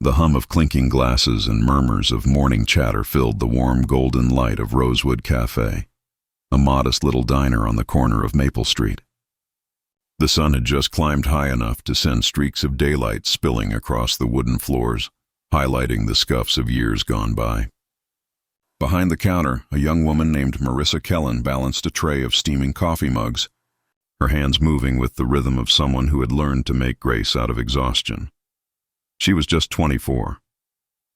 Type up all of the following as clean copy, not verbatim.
The hum of clinking glasses and murmurs of morning chatter filled the warm golden light of Rosewood Café, a modest little diner on the corner of Maple Street. The sun had just climbed high enough to send streaks of daylight spilling across the wooden floors, highlighting the scuffs of years gone by. Behind the counter, a young woman named Marissa Kellen balanced a tray of steaming coffee mugs, her hands moving with the rhythm of someone who had learned to make grace out of exhaustion. She was just 24,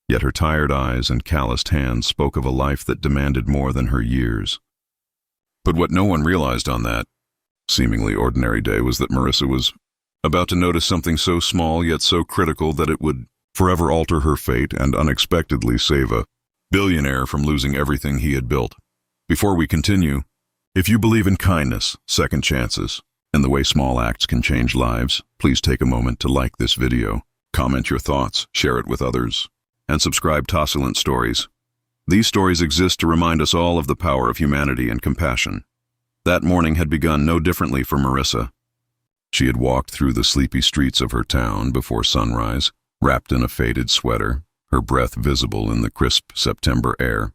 yet her tired eyes and calloused hands spoke of a life that demanded more than her years. But what no one realized on that seemingly ordinary day was that Marissa was about to notice something so small yet so critical that it would forever alter her fate and unexpectedly save a billionaire from losing everything he had built. Before we continue, if you believe in kindness, second chances, and the way small acts can change lives, please take a moment to like this video, comment your thoughts, share it with others, and subscribe to Tossilent Stories. These stories exist to remind us all of the power of humanity and compassion. That morning had begun no differently for Marissa. She had walked through the sleepy streets of her town before sunrise, wrapped in a faded sweater, her breath visible in the crisp September air.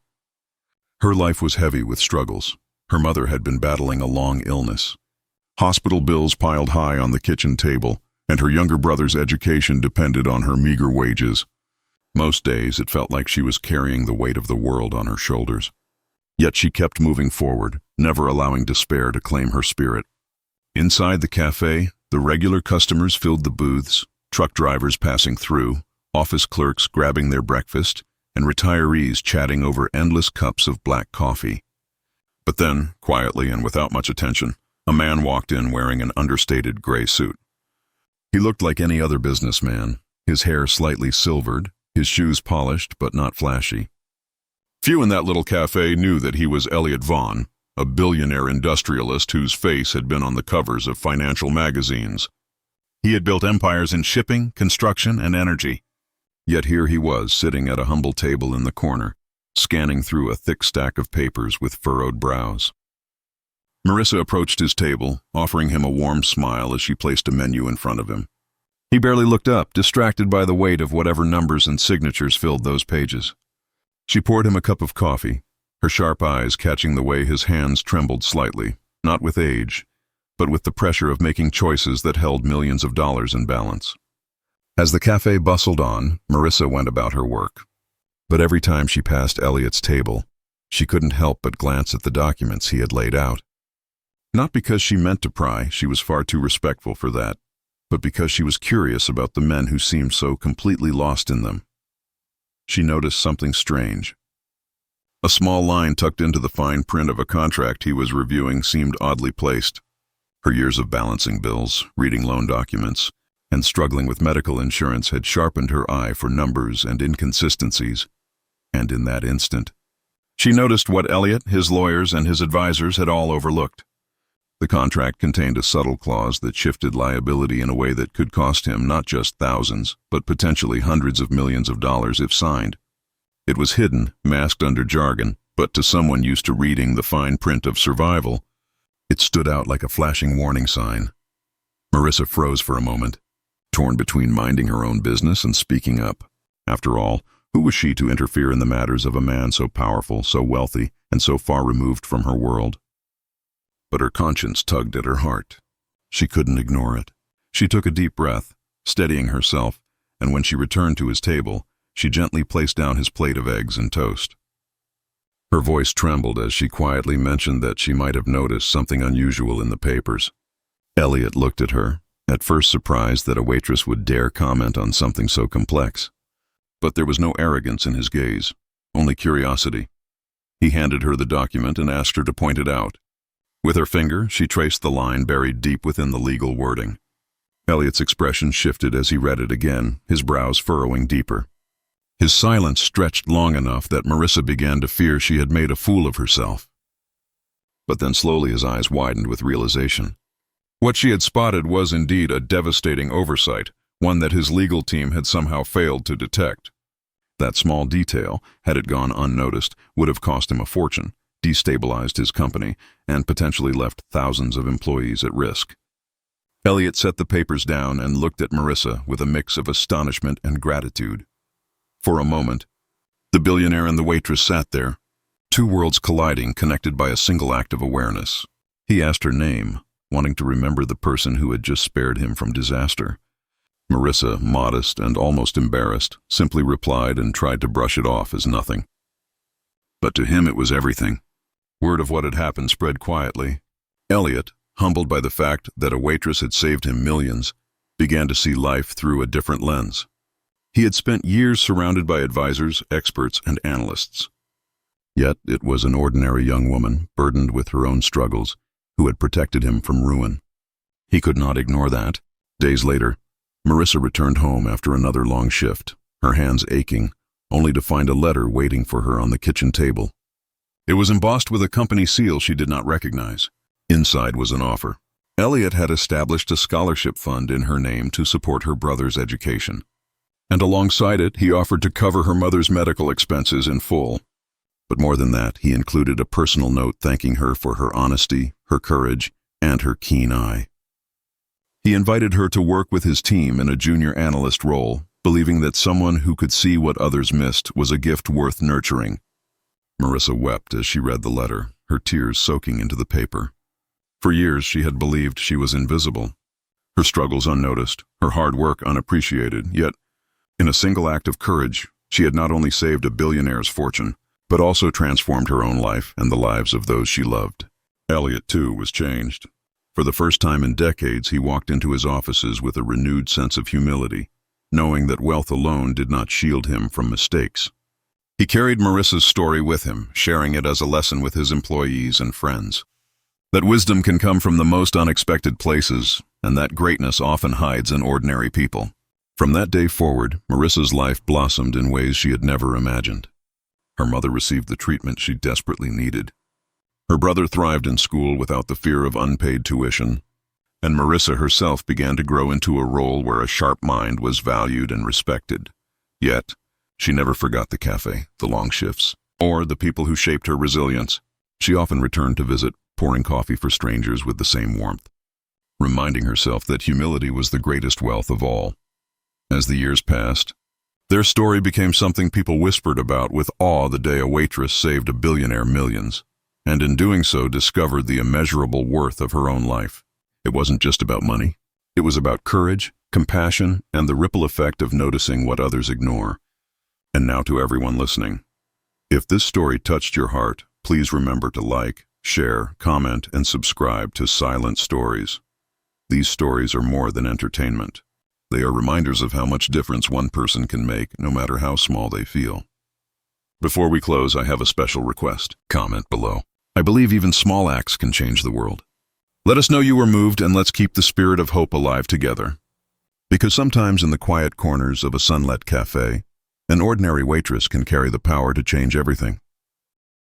Her life was heavy with struggles. Her mother had been battling a long illness. Hospital bills piled high on the kitchen table, and her younger brother's education depended on her meager wages. Most days it felt like she was carrying the weight of the world on her shoulders. Yet she kept moving forward, never allowing despair to claim her spirit. Inside the cafe, the regular customers filled the booths, truck drivers passing through, office clerks grabbing their breakfast, and retirees chatting over endless cups of black coffee. But then, quietly and without much attention, a man walked in wearing an understated gray suit. He looked like any other businessman, his hair slightly silvered, his shoes polished but not flashy. Few in that little cafe knew that he was Elliot Vaughn, a billionaire industrialist whose face had been on the covers of financial magazines. He had built empires in shipping, construction, and energy. Yet here he was, sitting at a humble table in the corner, scanning through a thick stack of papers with furrowed brows. Marissa approached his table, offering him a warm smile as she placed a menu in front of him. He barely looked up, distracted by the weight of whatever numbers and signatures filled those pages. She poured him a cup of coffee, her sharp eyes catching the way his hands trembled slightly, not with age, but with the pressure of making choices that held millions of dollars in balance. As the cafe bustled on, Marissa went about her work. But every time she passed Elliot's table, she couldn't help but glance at the documents he had laid out. Not because she meant to pry, she was far too respectful for that, but because she was curious about the men who seemed so completely lost in them. She noticed something strange. A small line tucked into the fine print of a contract he was reviewing seemed oddly placed. Her years of balancing bills, reading loan documents, and struggling with medical insurance had sharpened her eye for numbers and inconsistencies. And in that instant, she noticed what Elliot, his lawyers, and his advisors had all overlooked. The contract contained a subtle clause that shifted liability in a way that could cost him not just thousands, but potentially hundreds of millions of dollars if signed. It was hidden, masked under jargon, but to someone used to reading the fine print of survival, it stood out like a flashing warning sign. Marissa froze for a moment, torn between minding her own business and speaking up. After all, who was she to interfere in the matters of a man so powerful, so wealthy, and so far removed from her world? But her conscience tugged at her heart. She couldn't ignore it. She took a deep breath, steadying herself, and when she returned to his table, she gently placed down his plate of eggs and toast. Her voice trembled as she quietly mentioned that she might have noticed something unusual in the papers. Elliot looked at her, at first surprised that a waitress would dare comment on something so complex. But there was no arrogance in his gaze, only curiosity. He handed her the document and asked her to point it out. With her finger, she traced the line buried deep within the legal wording. Elliot's expression shifted as he read it again, his brows furrowing deeper. His silence stretched long enough that Marissa began to fear she had made a fool of herself. But then slowly his eyes widened with realization. What she had spotted was indeed a devastating oversight, one that his legal team had somehow failed to detect. That small detail, had it gone unnoticed, would have cost him a fortune, destabilized his company, and potentially left thousands of employees at risk. Elliot set the papers down and looked at Marissa with a mix of astonishment and gratitude. For a moment, the billionaire and the waitress sat there, two worlds colliding, connected by a single act of awareness. He asked her name, wanting to remember the person who had just spared him from disaster. Marissa, modest and almost embarrassed, simply replied and tried to brush it off as nothing. But to him it was everything. Word of what had happened spread quietly. Elliot, humbled by the fact that a waitress had saved him millions, began to see life through a different lens. He had spent years surrounded by advisors, experts, and analysts. Yet it was an ordinary young woman, burdened with her own struggles, who had protected him from ruin. He could not ignore that. Days later, Marissa returned home after another long shift, her hands aching, only to find a letter waiting for her on the kitchen table. It was embossed with a company seal she did not recognize. Inside was an offer. Elliot had established a scholarship fund in her name to support her brother's education. And alongside it, he offered to cover her mother's medical expenses in full. But more than that, he included a personal note thanking her for her honesty, her courage, and her keen eye. He invited her to work with his team in a junior analyst role, believing that someone who could see what others missed was a gift worth nurturing. Marissa wept as she read the letter, her tears soaking into the paper. For years she had believed she was invisible, her struggles unnoticed, her hard work unappreciated, yet, in a single act of courage, she had not only saved a billionaire's fortune, but also transformed her own life and the lives of those she loved. Elliot, too, was changed. For the first time in decades, he walked into his offices with a renewed sense of humility, knowing that wealth alone did not shield him from mistakes. He carried Marissa's story with him, sharing it as a lesson with his employees and friends. That wisdom can come from the most unexpected places, and that greatness often hides in ordinary people. From that day forward, Marissa's life blossomed in ways she had never imagined. Her mother received the treatment she desperately needed. Her brother thrived in school without the fear of unpaid tuition, and Marissa herself began to grow into a role where a sharp mind was valued and respected. Yet, she never forgot the café, the long shifts, or the people who shaped her resilience. She often returned to visit, pouring coffee for strangers with the same warmth, reminding herself that humility was the greatest wealth of all. As the years passed, their story became something people whispered about with awe the day a waitress saved a billionaire millions, and in doing so discovered the immeasurable worth of her own life. It wasn't just about money. It was about courage, compassion, and the ripple effect of noticing what others ignore. And now to everyone listening. If this story touched your heart, please remember to like, share, comment, and subscribe to Silent Stories. These stories are more than entertainment. They are reminders of how much difference one person can make, no matter how small they feel. Before we close, I have a special request. Comment below. I believe even small acts can change the world. Let us know you were moved, and let's keep the spirit of hope alive together. Because sometimes in the quiet corners of a sunlit cafe, an ordinary waitress can carry the power to change everything.